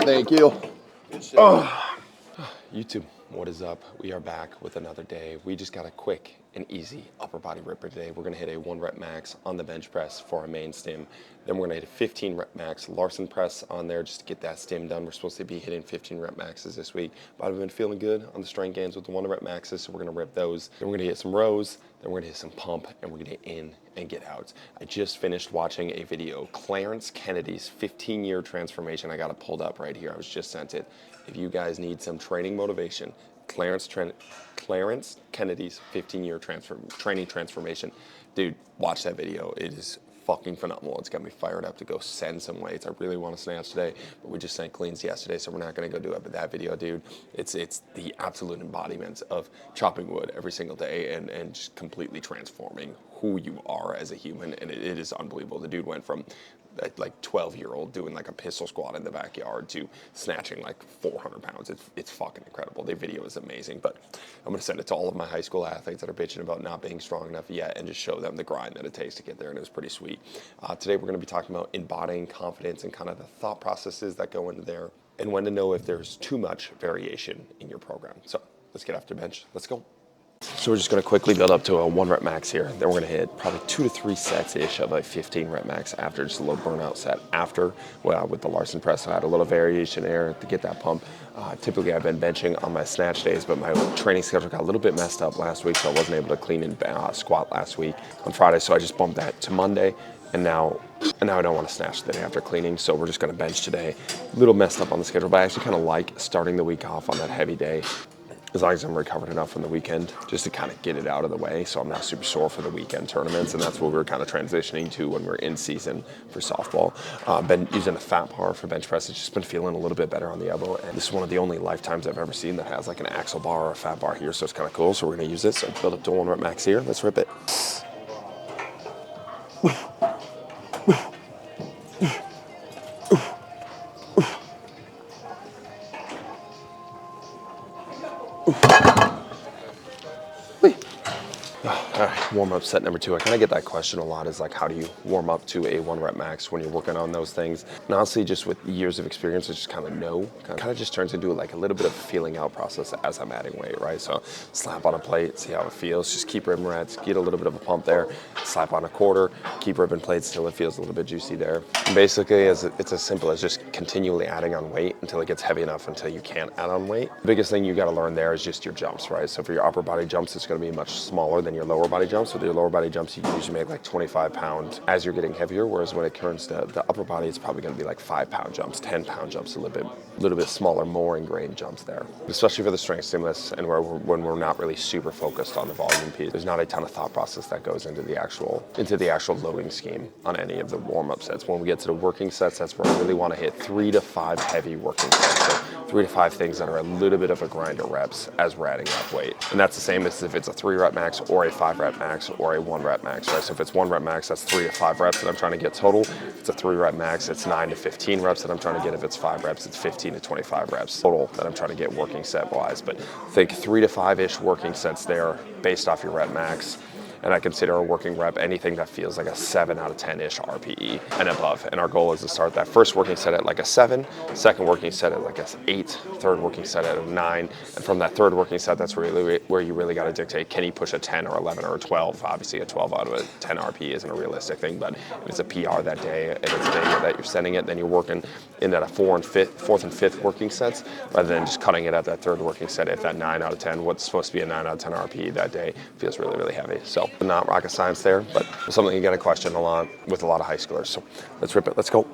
Thank you. Good shit. YouTube, what is up? We are back with another day. We just got a quick and easy upper body ripper today. We're gonna hit a 1 rep max on the bench press for our main stim. Then we're gonna hit a 15 rep max Larson press on there just to get that stim done. We're supposed to be hitting 15 rep maxes this week, but I've been feeling good on the strength gains with the 1 rep maxes, so we're gonna rip those. Then we're gonna hit some rows, then we're gonna hit some pump, and we're gonna hit in and get out. I just finished watching a video, Clarence Kennedy's 15-year transformation. I got it pulled up right here. I was just sent it. If you guys need some training motivation, Clarence Kennedy's 15-year training transformation. Dude, watch that video. It is fucking phenomenal. It's got me fired up to go send some weights. I really want to snatch today, but we just sent cleans yesterday, so we're not going to go do it. But that video, dude, it's the absolute embodiment of chopping wood every single day and just completely transforming who you are as a human, and it is unbelievable. The dude went from like 12-year-old doing like a pistol squat in the backyard to snatching like 400 pounds. It's fucking incredible. The video is amazing, but I'm gonna send it to all of my high school athletes that are bitching about not being strong enough yet and just show them the grind that it takes to get there, and it was pretty sweet. Today we're gonna be talking about embodying confidence and kind of the thought processes that go into there and when to know if there's too much variation in your program. So let's get after bench. Let's go. So we're just going to quickly build up to a 1 rep max here. Then we're going to hit probably 2 to 3 sets-ish of a 15 rep max after just a little burnout set. After, well, with the Larson press, I had a little variation there to get that pump. Typically, I've been benching on my snatch days, but my training schedule got a little bit messed up last week, so I wasn't able to clean and squat last week on Friday, so I just bumped that to Monday. And now I don't want to snatch the day after cleaning, so we're just going to bench today. A little messed up on the schedule, but I actually kind of like starting the week off on that heavy day, as long as I'm recovered enough from the weekend, just to kind of get it out of the way so I'm not super sore for the weekend tournaments. And that's what we're kind of transitioning to when we're in season for softball. Been using a fat bar for bench press. It's just been feeling a little bit better on the elbow. And this is one of the only lifetimes I've ever seen that has like an axle bar or a fat bar here, so it's kind of cool. So we're going to use this. So build up to 1 rep max here. Let's rip it. All right, warm up set number 2. I kind of get that question a lot, is like, how do you warm up to a 1 rep max when you're working on those things? And honestly, just with years of experience, I just kind of know, kind of just turns into like a little bit of a feeling out process as I'm adding weight, right? So slap on a plate, see how it feels, just keep ripping reps, get a little bit of a pump there, slap on a quarter, keep ripping plates till it feels a little bit juicy there. And basically, it's as simple as just continually adding on weight until it gets heavy enough until you can't add on weight. The biggest thing you got to learn there is just your jumps, right? So for your upper body jumps, it's going to be much smaller than your lower body jumps. With your lower body jumps, you can usually make like 25 pounds as you're getting heavier, whereas when it turns to the upper body, it's probably going to be like 5-pound jumps, 10-pound jumps, a little bit smaller, more ingrained jumps there. Especially for the strength stimulus and when we're not really super focused on the volume piece, there's not a ton of thought process that goes into the actual loading scheme on any of the warm-up sets. When we get to the working sets, that's where I really want to hit 3 to 5 heavy working sets. So 3 to 5 things that are a little bit of a grinder reps as we're adding up weight. And that's the same as if it's a 3 rep max or a 5 rep max or a 1 rep max, right? So if it's 1 rep max, that's 3 to 5 reps that I'm trying to get total. If it's a 3 rep max, it's 9 to 15 reps that I'm trying to get. If it's 5 reps, it's 15 to 25 reps total that I'm trying to get working set wise. But think 3 to 5-ish working sets there based off your rep max. And I consider a working rep anything that feels like a 7 out of 10-ish RPE and above. And our goal is to start that first working set at like a 7, second working set at like a 8, third working set at a 9. And from that third working set, that's where you really got to dictate, can you push a 10 or 11 or a 12? Obviously, a 12 out of a 10 RPE isn't a realistic thing, but if it's a PR that day and it's a day that you're sending it, then you're working in that fourth and fifth working sets rather than just cutting it at that third working set. If that 9 out of 10, what's supposed to be a 9 out of 10 RPE that day feels really, really heavy. So not rocket science there, but something you get a question a lot with a lot of high schoolers. So let's rip it. Let's go.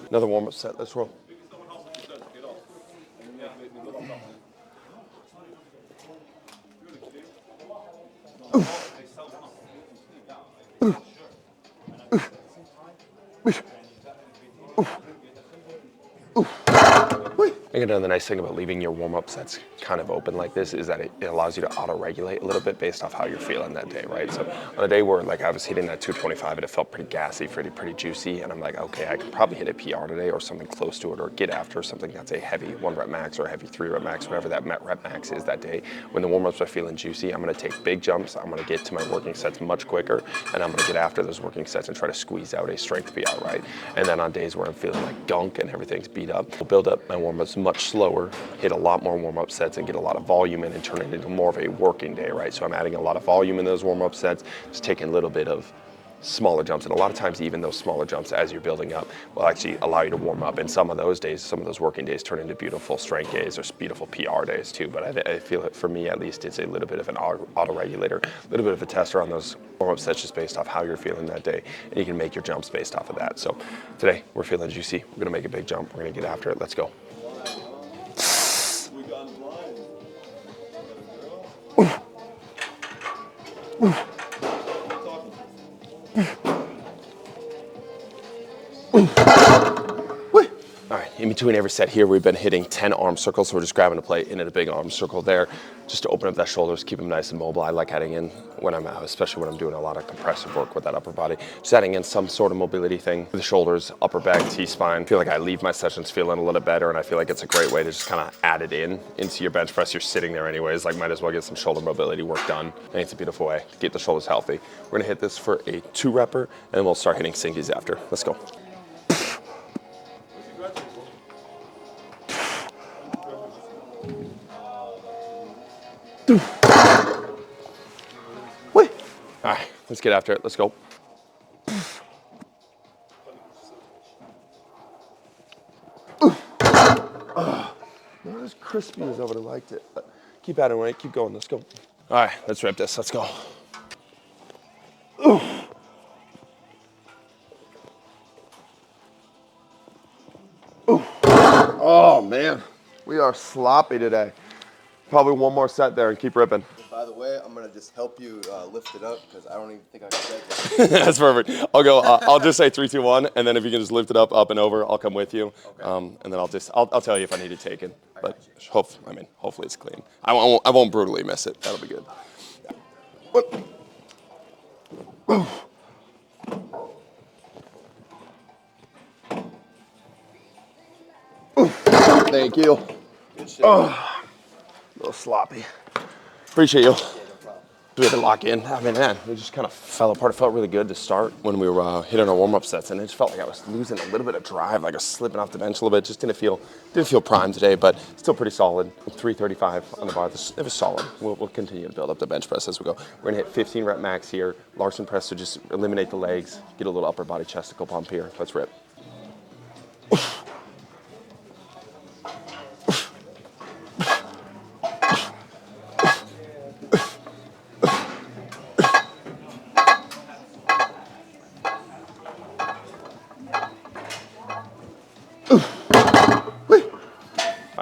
Another warm-up set. Let's roll. Again, the nice thing about leaving your warm-up sets kind of open like this is that it allows you to auto-regulate a little bit based off how you're feeling that day, right? So on a day where like I was hitting that 225 and it felt pretty gassy, pretty juicy, and I'm like, okay, I could probably hit a PR today or something close to it, or get after something that's a heavy 1 rep max or a heavy 3 rep max, whatever that rep max is that day. When the warm-ups are feeling juicy, I'm gonna take big jumps, I'm gonna get to my working sets much quicker, and I'm gonna get after those working sets and try to squeeze out a strength PR, right? And then on days where I'm feeling like gunk and everything's beat up, I'll build up my warm-ups much slower, hit a lot more warm-up sets and get a lot of volume in and turn it into more of a working day, right? So I'm adding a lot of volume in those warm-up sets, just taking a little bit of smaller jumps, and a lot of times even those smaller jumps as you're building up will actually allow you to warm up, and some of those days, some of those working days turn into beautiful strength days or beautiful PR days too. But I feel it, for me at least, it's a little bit of an auto-regulator, a little bit of a tester on those warm-up sets just based off how you're feeling that day, and you can make your jumps based off of that. So today we're feeling juicy, we're gonna make a big jump, we're gonna get after it. Let's go. All right, in between every set here, we've been hitting 10 arm circles, so we're just grabbing a plate and in a big arm circle there, just to open up that shoulders, keep them nice and mobile. I like adding in, when I'm out, especially when I'm doing a lot of compressive work with that upper body, just adding in some sort of mobility thing. The shoulders, upper back, T-spine. I feel like I leave my sessions feeling a little better, and I feel like it's a great way to just kind of add it into your bench press. You're sitting there anyways, like might as well get some shoulder mobility work done. I think it's a beautiful way to keep the shoulders healthy. We're gonna hit this for a 2-repper, and then we'll start hitting sinkies after. Let's go. Wait. All right, let's get after it. Let's go. Not as crispy as I would have liked it, but keep adding weight, keep going. Let's go. All right, let's rip this. Let's go. Oh man, we are sloppy today. Probably one more set there and keep ripping. By the way, I'm gonna just help you lift it up because I don't even think I can get that. That's perfect. I'll go. I'll just say 3, 2, 1, and then if you can just lift it up and over, I'll come with you. Okay. And then I'll tell you if I need it taken. But hopefully it's clean. I won't brutally miss it. That'll be good. Thank you. Good shit. A little sloppy. Appreciate you. We had to lock in. I mean, man, we just kind of fell apart. It felt really good to start when we were hitting our warm-up sets, and it just felt like I was losing a little bit of drive, like I was slipping off the bench a little bit. Just didn't feel primed today, but still pretty solid. 335 on the bar. It was solid. We'll continue to build up the bench press as we go. We're gonna hit 15 rep max here. Larson press to just eliminate the legs, get a little upper body chesticle pump here. Let's rip.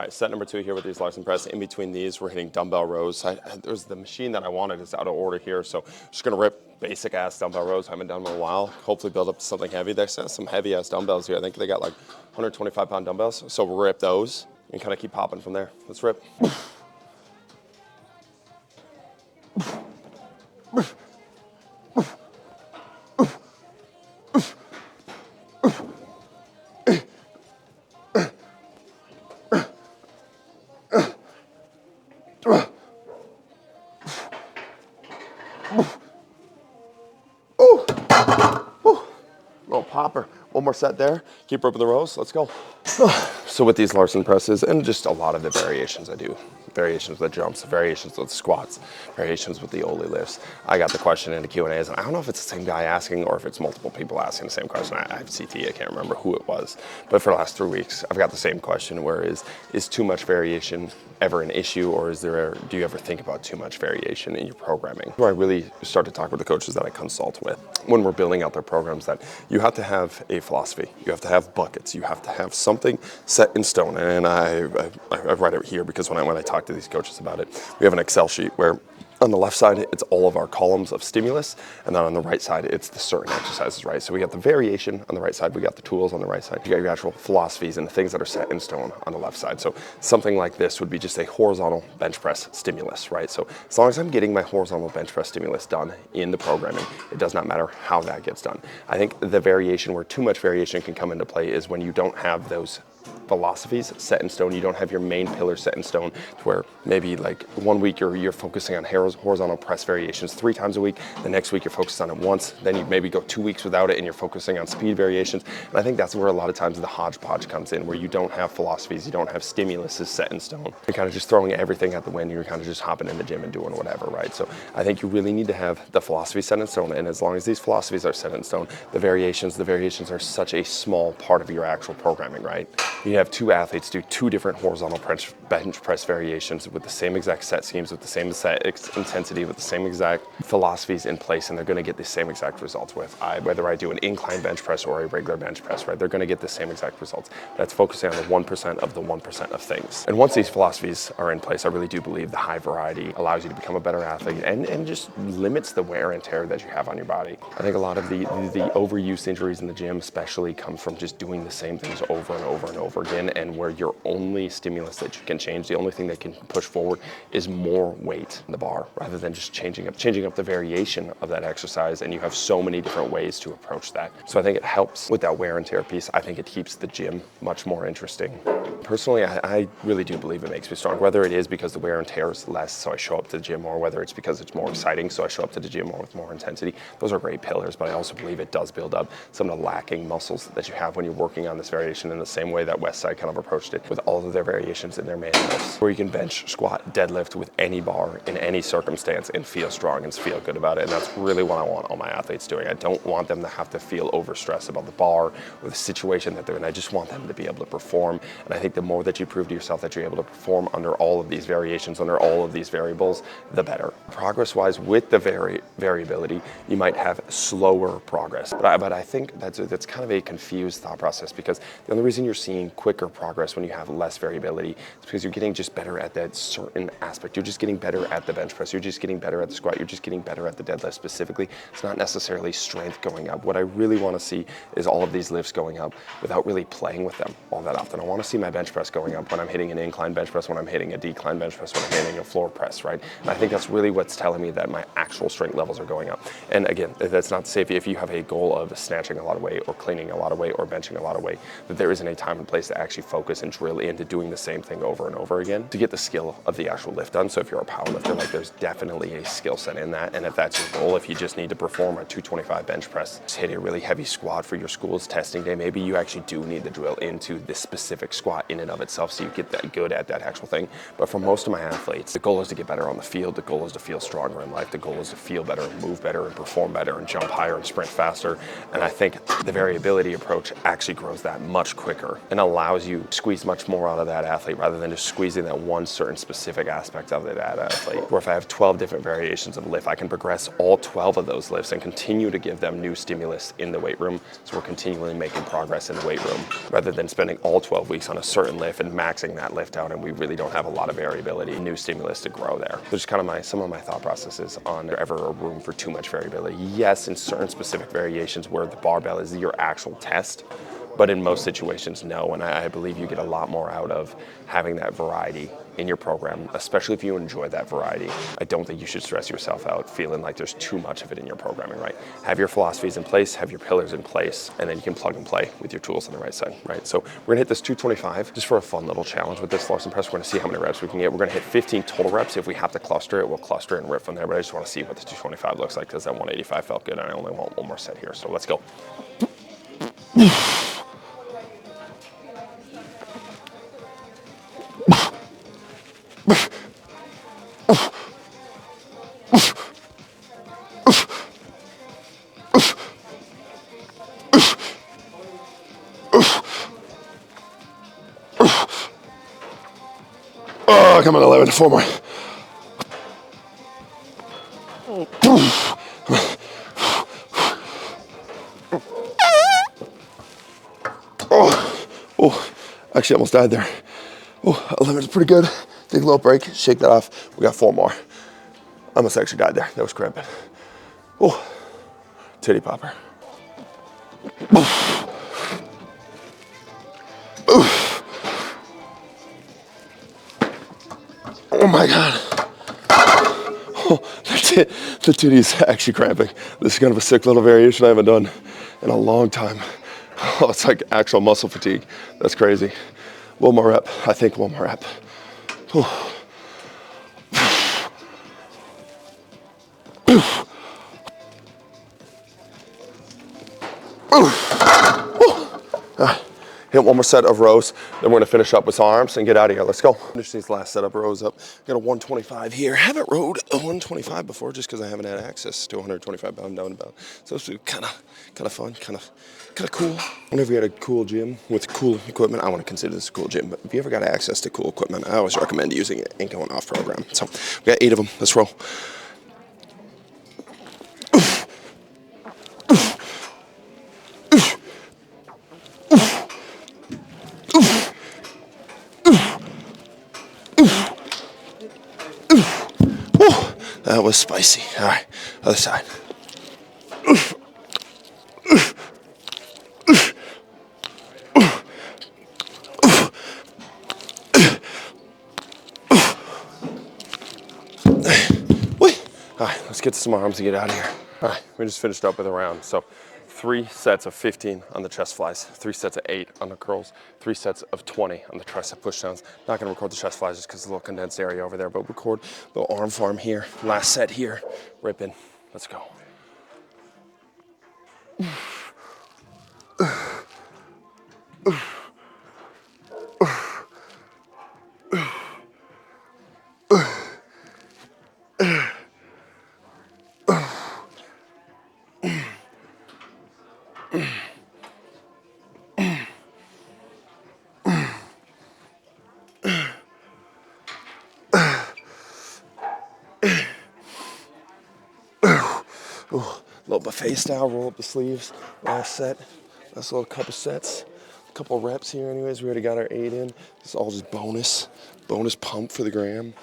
Set number 2 here with these Larson press. In between these, we're hitting dumbbell rows. There's the machine that I wanted is out of order here, so just gonna rip basic ass dumbbell rows. I haven't done them in a while. Hopefully build up to something heavy. There's some heavy ass dumbbells here. I think they got like 125 pound dumbbells. So we'll rip those and kind of keep popping from there. Let's rip. Little popper. One more set there. Keep ripping the rows. Let's go. So with these Larson presses and just a lot of the variations I do, variations with the jumps, variations with the squats, variations with the Oli lifts, I got the question in the Q&As, and I don't know if it's the same guy asking or if it's multiple people asking the same question. I have CT, I can't remember who it was, but for the last 3 weeks, I've got the same question, where is too much variation ever an issue, or do you ever think about too much variation in your programming? Where I really start to talk with the coaches that I consult with when we're building out their programs, that you have to have a philosophy, you have to have buckets, you have to have something set in stone. And I write it here because when I talk to these coaches about it, we have an Excel sheet where On the left side, it's all of our columns of stimulus, and then on the right side, it's the certain exercises, right? So we got the variation on the right side, we got the tools on the right side, you got your actual philosophies and the things that are set in stone on the left side. So something like this would be just a horizontal bench press stimulus, right? So as long as I'm getting my horizontal bench press stimulus done in the programming, it does not matter how that gets done. I think the variation, where too much variation can come into play, is when you don't have those philosophies set in stone. You don't have your main pillars set in stone, to where maybe like 1 week you're focusing on horizontal press variations 3 times a week. The next week you're focused on it once. Then you maybe go 2 weeks without it and you're focusing on speed variations. And I think that's where a lot of times the hodgepodge comes in, where you don't have philosophies, you don't have stimuluses set in stone. You're kind of just throwing everything at the wind. You're kind of just hopping in the gym and doing whatever, right? So I think you really need to have the philosophy set in stone. And as long as these philosophies are set in stone, the variations are such a small part of your actual programming, right? You have 2 athletes do 2 different horizontal bench press variations with the same exact set schemes, with the same exact intensity, with the same exact philosophies in place, and they're going to get the same exact results whether I do an incline bench press or a regular bench press, right? They're going to get the same exact results. That's focusing on the 1% of the 1% of things. And once these philosophies are in place, I really do believe the high variety allows you to become a better athlete and just limits the wear and tear that you have on your body. I think a lot of the overuse injuries in the gym especially come from just doing the same things over and over and over again, and where your only stimulus that you can change, the only thing that can push forward, is more weight in the bar, rather than just changing up the variation of that exercise. And you have so many different ways to approach that. So I think it helps with that wear and tear piece. I think it keeps the gym much more interesting. Personally, I really do believe it makes me strong, whether it is because the wear and tear is less, so I show up to the gym more, whether it's because it's more exciting, so I show up to the gym more with more intensity. Those are great pillars, but I also believe it does build up some of the lacking muscles that you have when you're working on this variation, in the same way that Westside kind of approached it with all of their variations in their main lifts, where you can bench, squat, deadlift with any bar in any circumstance and feel strong and feel good about it. And that's really what I want all my athletes doing. I don't want them to have to feel overstressed about the bar or the situation that they're in. I just want them to be able to perform. And I think the more that you prove to yourself that you're able to perform under all of these variations, under all of these variables, the better. Progress-wise, with the variability, you might have slower progress. But I think that's kind of a confused thought process, because the only reason you're seeing quicker progress when you have less variability is because you're getting just better at that certain aspect. You're just getting better at the bench press. You're just getting better at the squat. You're just getting better at the deadlift specifically. It's not necessarily strength going up. What I really want to see is all of these lifts going up without really playing with them all that often. I want to see my bench press going up when I'm hitting an incline bench press, when I'm hitting a decline bench press, when I'm hitting a floor press, right? And I think that's really what's telling me that my actual strength levels are going up. And again, that's not to say if you have a goal of snatching a lot of weight or cleaning a lot of weight or benching a lot of weight, that there isn't a time and place to actually focus and drill into doing the same thing over and over again to get the skill of the actual lift done. So if you're a powerlifter, like, there's definitely a skill set in that. And if that's your goal, if you just need to perform a 225 bench press, just hit a really heavy squat for your school's testing day, maybe you actually do need to drill into this specific squat in and of itself so you get that good at that actual thing. But for most of my athletes, the goal is to get better on the field. The goal is to feel stronger in life. The goal is to feel better and move better and perform better and jump higher and sprint faster. And I think the variability approach actually grows that much quicker and allows you to squeeze much more out of that athlete, rather than just squeezing that one certain specific aspect of that athlete. Or if I have 12 different variations of lift, I can progress all 12 of those lifts and continue to give them new stimulus in the weight room. So we're continually making progress in the weight room, rather than spending all 12 weeks on a certain lift and maxing that lift out, and we really don't have a lot of variability, new stimulus to grow there. So just kind of some of my thought processes on there ever a room for too much variability. Yes, in certain specific variations where the barbell is your actual test, but in most situations, no. And I believe you get a lot more out of having that variety in your program, especially if you enjoy that variety. I don't think you should stress yourself out feeling like there's too much of it in your programming, right? Have your philosophies in place, have your pillars in place, and then you can plug and play with your tools on the right side, right? So we're gonna hit this 225 just for a fun little challenge with this Larson press. We're gonna see how many reps we can get. We're gonna hit 15 total reps. If we have to cluster it, we'll cluster it and rip from there, but I just wanna see what the 225 looks like, because that 185 felt good, and I only want one more set here, so let's go. Oh, come on, 11, 4 more. Oh, actually almost died there. Oh, 11 is pretty good. Take a little break, shake that off. We got 4 more. I almost actually died there. That was cramping. Oh, titty popper. Oh my God. Oh, the titty's actually cramping. This is kind of a sick little variation I haven't done in a long time. Oh, it's like actual muscle fatigue. That's crazy. One more rep. I think one more rep. Oh. Hit one more set of rows, then we're gonna finish up with arms and get out of here. Let's go. Finish these last set of rows up. Got a 125 here. Haven't rowed a 125 before just because I haven't had access to 125 pound down and bound. So it's kind of fun, kind of cool. Whenever you had a cool gym with cool equipment, I want to consider this a cool gym, but if you ever got access to cool equipment, I always recommend using it and going off program. So we got 8 of them. Let's roll. That was spicy. All right, other side. All right, let's get to some arms and get out of here. All right, we just finished up with a round. So 3 sets of 15 on the chest flies, 3 sets of 8 on the curls, 3 sets of 20 on the tricep pushdowns. Not gonna record the chest flies just because it's a little condensed area over there, but record the arm farm here. Last set here, ripping. Let's go. Little buffet style, roll up the sleeves. Last set, last little couple sets, a couple reps here anyways. We already got our 8 in. This is all just bonus pump for the gram.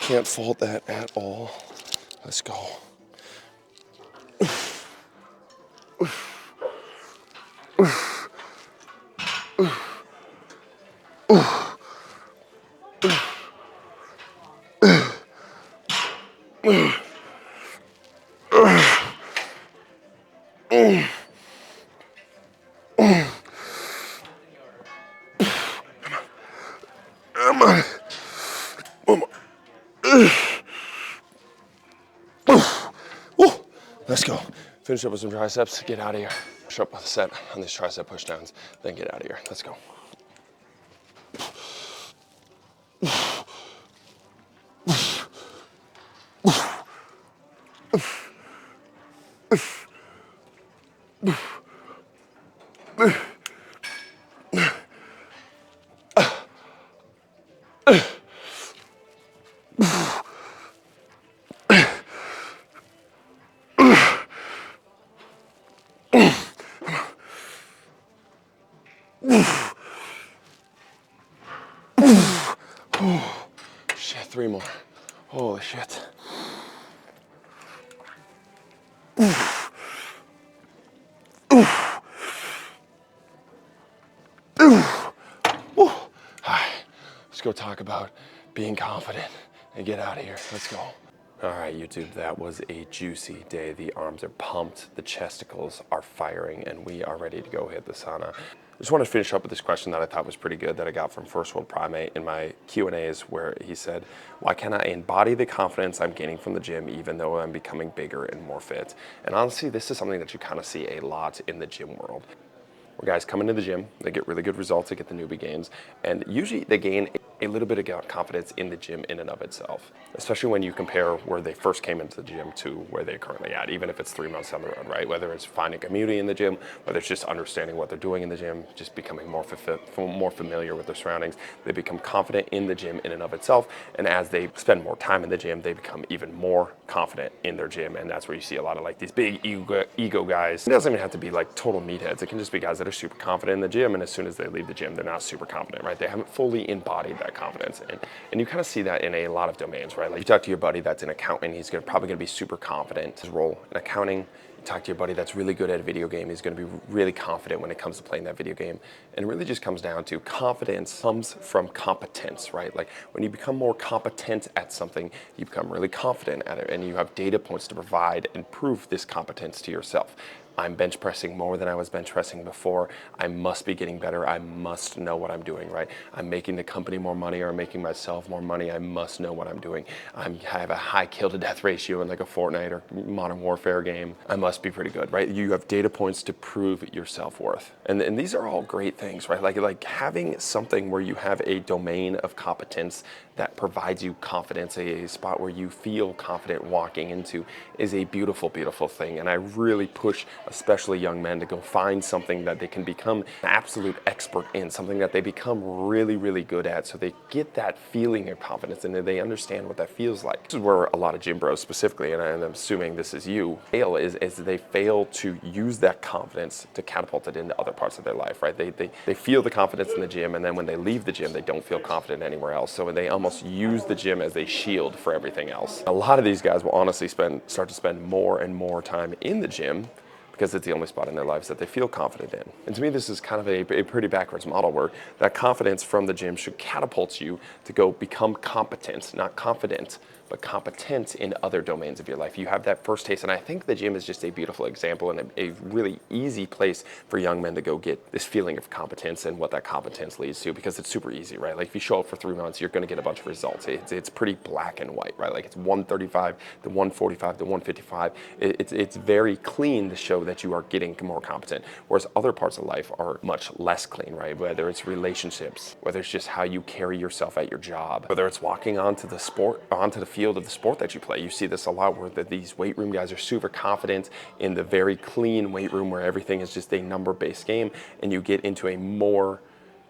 Can't fault that at all. Let's go. Let's go. Finish up with some triceps, get out of here. Finish up with a set on these tricep pushdowns, then get out of here. Let's go. Shit, 3 more. Holy shit. Let's go talk about being confident and get out of here. Let's go. All right, YouTube, that was a juicy day. The arms are pumped, the chesticles are firing, and we are ready to go hit the sauna. I just want to finish up with this question that I thought was pretty good that I got from First World Primate in my Q&As, where he said, why can't I embody the confidence I'm gaining from the gym even though I'm becoming bigger and more fit? And honestly, this is something that you kind of see a lot in the gym world. Where guys come into the gym, they get really good results, they get the newbie gains, and usually they gain a little bit of confidence in the gym in and of itself, especially when you compare where they first came into the gym to where they're currently at, even if it's 3 months down the road, right? Whether it's finding community in the gym, whether it's just understanding what they're doing in the gym, just becoming more familiar with their surroundings, they become confident in the gym in and of itself, and as they spend more time in the gym, they become even more confident in their gym, and that's where you see a lot of like these big ego guys. It doesn't even have to be like total meatheads, it can just be guys that are super confident in the gym, and as soon as they leave the gym, they're not super confident, right? They haven't fully embodied that that confidence. And you kind of see that in a lot of domains, right? Like you talk to your buddy that's an accountant, he's probably going to be super confident. His role in accounting. You talk to your buddy that's really good at a video game, he's going to be really confident when it comes to playing that video game. And it really just comes down to confidence comes from competence, right? Like when you become more competent at something, you become really confident at it, and you have data points to provide and prove this competence to yourself. I'm bench pressing more than I was bench pressing before. I must be getting better. I must know what I'm doing, right? I'm making the company more money or making myself more money. I must know what I'm doing. I have a high kill to death ratio in like a Fortnite or Modern Warfare game. I must be pretty good, right? You have data points to prove your self-worth. And these are all great things, right? Like having something where you have a domain of competence that provides you confidence, a spot where you feel confident walking into, is a beautiful, beautiful thing. And I really push especially young men to go find something that they can become an absolute expert in, something that they become really, really good at, so they get that feeling of confidence and they understand what that feels like. This is where a lot of gym bros specifically, and I'm assuming this is you, fail is they fail to use that confidence to catapult it into other parts of their life, right? They feel the confidence in the gym, and then when they leave the gym, they don't feel confident anywhere else. So they almost use the gym as a shield for everything else. A lot of these guys will honestly start to spend more and more time in the gym because it's the only spot in their lives that they feel confident in. And to me, this is kind of a pretty backwards model where that confidence from the gym should catapult you to go become competent, not confident, but competent in other domains of your life. You have that first taste, and I think the gym is just a beautiful example and a really easy place for young men to go get this feeling of competence and what that competence leads to, because it's super easy, right? Like if you show up for 3 months, you're gonna get a bunch of results. It's pretty black and white, right? Like it's 135, the 145, the 155. It's very clean to show that you are getting more competent, whereas other parts of life are much less clean, right? Whether it's relationships, whether it's just how you carry yourself at your job, whether it's walking onto the field of the sport that you play. You see this a lot where these weight room guys are super confident in the very clean weight room where everything is just a number-based game, and you get into a more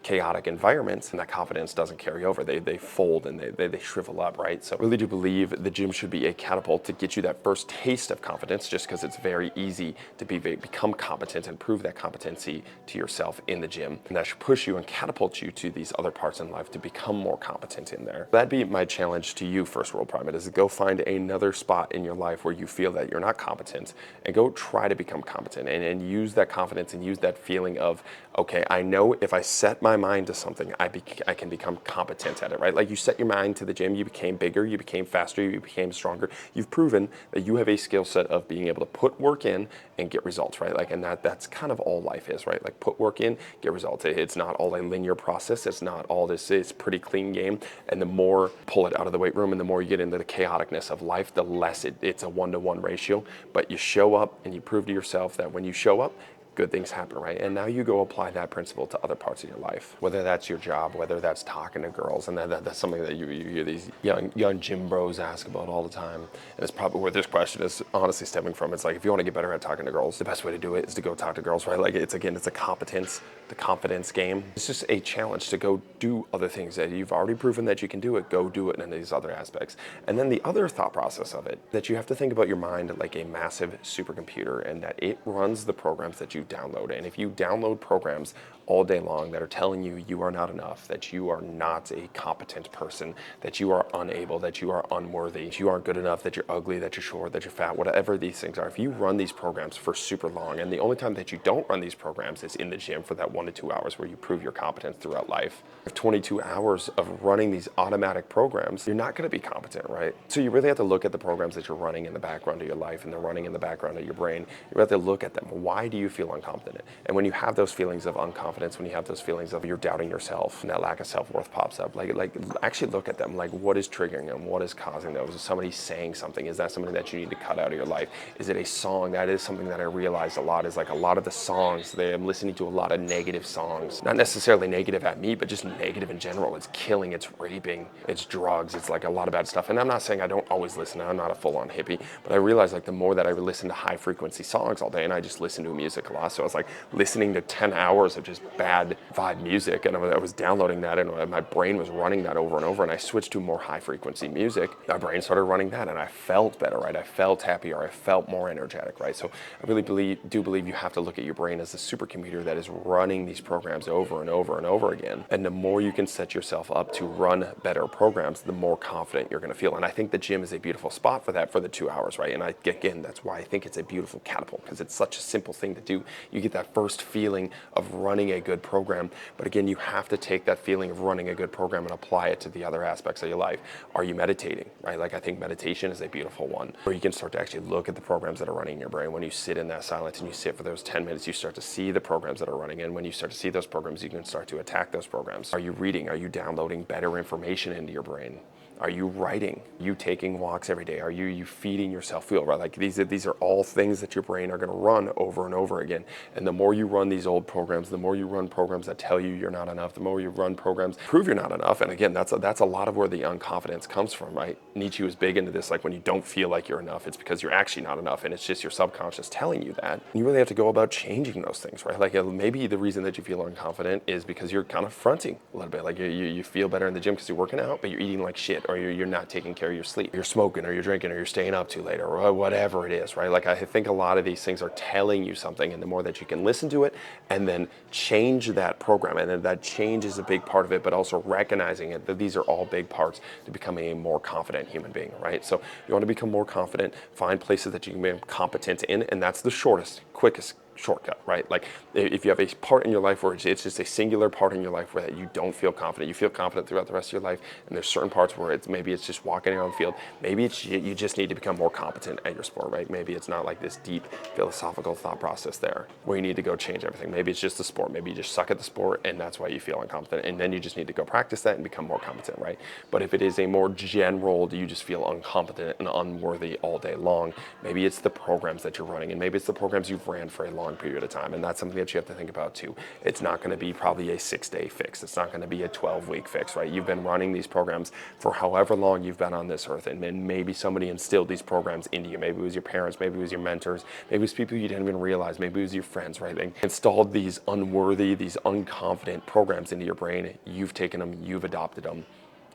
chaotic environments and that confidence doesn't carry over. They fold and they shrivel up, right? So I really do believe the gym should be a catapult to get you that first taste of confidence, just because it's very easy to become competent and prove that competency to yourself in the gym. And that should push you and catapult you to these other parts in life to become more competent in there. That'd be my challenge to you, First World Primate, is to go find another spot in your life where you feel that you're not competent and go try to become competent and use that confidence and use that feeling of, okay, I know if I set my mind to something, I can become competent at it, right? Like you set your mind to the gym, you became bigger, you became faster, you became stronger. You've proven that you have a skill set of being able to put work in and get results, right? Like, and that's kind of all life is, right? Like put work in, get results. It's not all a linear process. It's not all this. It's pretty clean game. And the more pull it out of the weight room and the more you get into the chaoticness of life, the less it's a 1-to-1 ratio. But you show up and you prove to yourself that when you show up, good things happen, right? And now you go apply that principle to other parts of your life, whether that's your job, whether that's talking to girls, and that's something that you hear these young gym bros ask about all the time. And it's probably where this question is honestly stemming from. It's like, if you want to get better at talking to girls, the best way to do it is to go talk to girls, right? Like it's a competence, the confidence game. It's just a challenge to go do other things that you've already proven that you can do it, go do it in these other aspects. And then the other thought process of it, that you have to think about your mind like a massive supercomputer, and that it runs the programs that you download. And if you download programs all day long that are telling you you are not enough, that you are not a competent person, that you are unable, that you are unworthy, that you aren't good enough, that you're ugly, that you're short, that you're fat, whatever these things are, if you run these programs for super long, and the only time that you don't run these programs is in the gym for that 1 to 2 hours where you prove your competence throughout life. If 22 hours of running these automatic programs, you're not going to be competent, right? So you really have to look at the programs that you're running in the background of your life and they're running in the background of your brain. You have to look at them. Why do you feel incompetent? And when you have those feelings of unconfidence, when you have those feelings of you're doubting yourself and that lack of self-worth pops up, like actually look at them. Like, what is triggering them? What is causing those? Is somebody saying something? Is that something that you need to cut out of your life? Is it a song? That is something that I realized a lot, is like a lot of the songs, I'm listening to a lot of negative songs. Not necessarily negative at me, but just negative in general. It's killing, it's raping, it's drugs, it's like a lot of bad stuff. And I'm not saying I don't always listen. I'm not a full-on hippie, but I realized like the more that I would listen to high frequency songs all day, and I just listen to music a lot. So I was like listening to 10 hours of just bad vibe music, and I was downloading that, and my brain was running that over and over, and I switched to more high frequency music. My brain started running that, and I felt better, right? I felt happier, I felt more energetic, right? So I really do believe you have to look at your brain as a supercomputer that is running these programs over and over and over again. And the more you can set yourself up to run better programs, the more confident you're going to feel. And I think the gym is a beautiful spot for that, for the 2 hours, right? And again, that's why I think it's a beautiful catapult, because it's such a simple thing to do. You get that first feeling of running a good program, but again, you have to take that feeling of running a good program and apply it to the other aspects of your life. Are you meditating, right? Like, I think meditation is a beautiful one, where you can start to actually look at the programs that are running in your brain. When you sit in that silence and you sit for those 10 minutes, you start to see the programs that are running. And when you start to see those programs, you can start to attack those programs. Are you reading? Are you downloading better information into your brain? Are you writing? Are you taking walks every day? Are you feeding yourself fuel, right? Like, these are all things that your brain are going to run over and over again. And the more you run these old programs, the more you run programs that tell you you're not enough, the more you run programs prove you're not enough. And again, that's a lot of where the unconfidence comes from, right? Nietzsche was big into this, like, when you don't feel like you're enough, it's because you're actually not enough, and it's just your subconscious telling you that. And you really have to go about changing those things, right? Like, maybe the reason that you feel unconfident is because you're kind of fronting a little bit. Like, you feel better in the gym because you're working out, but you're eating like shit, or you're not taking care of your sleep. You're smoking, or you're drinking, or you're staying up too late, or whatever it is, right? Like, I think a lot of these things are telling you something, and the more that you can listen to it and then change that program, and then that change is a big part of it, but also recognizing it, that these are all big parts to becoming a more confident human being, right? So you want to become more confident, find places that you can be competent in, and that's the shortest, quickest shortcut, right? Like, if you have a part in your life where it's just a singular part in your life where you don't feel confident, you feel confident throughout the rest of your life, and there's certain parts where maybe it's just walking around the field, maybe it's you just need to become more competent at your sport, right? Maybe it's not like this deep philosophical thought process there where you need to go change everything. Maybe it's just the sport. Maybe you just suck at the sport, and that's why you feel incompetent, and then you just need to go practice that and become more competent, right? But if it is a more general, do you just feel incompetent and unworthy all day long, maybe it's the programs that you're running, and maybe it's the programs you've ran for a long period of time, and that's something that you have to think about too. It's not going to be probably a 6-day fix. It's not going to be a 12-week fix, right? You've been running these programs for however long you've been on this earth, and then maybe somebody instilled these programs into you. Maybe it was your parents, maybe it was your mentors, maybe it was people you didn't even realize, maybe it was your friends, right? They installed these unworthy, these unconfident programs into your brain. You've taken them, you've adopted them,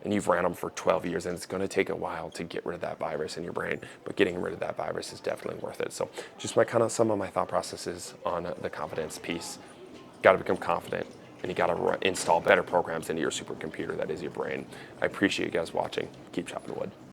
and you've ran them for 12 years, and it's going to take a while to get rid of that virus in your brain, but getting rid of that virus is definitely worth it. So just some of my thought processes on the confidence piece. Got to become confident, and you got to install better programs into your supercomputer that is your brain. I appreciate you guys watching. Keep chopping wood.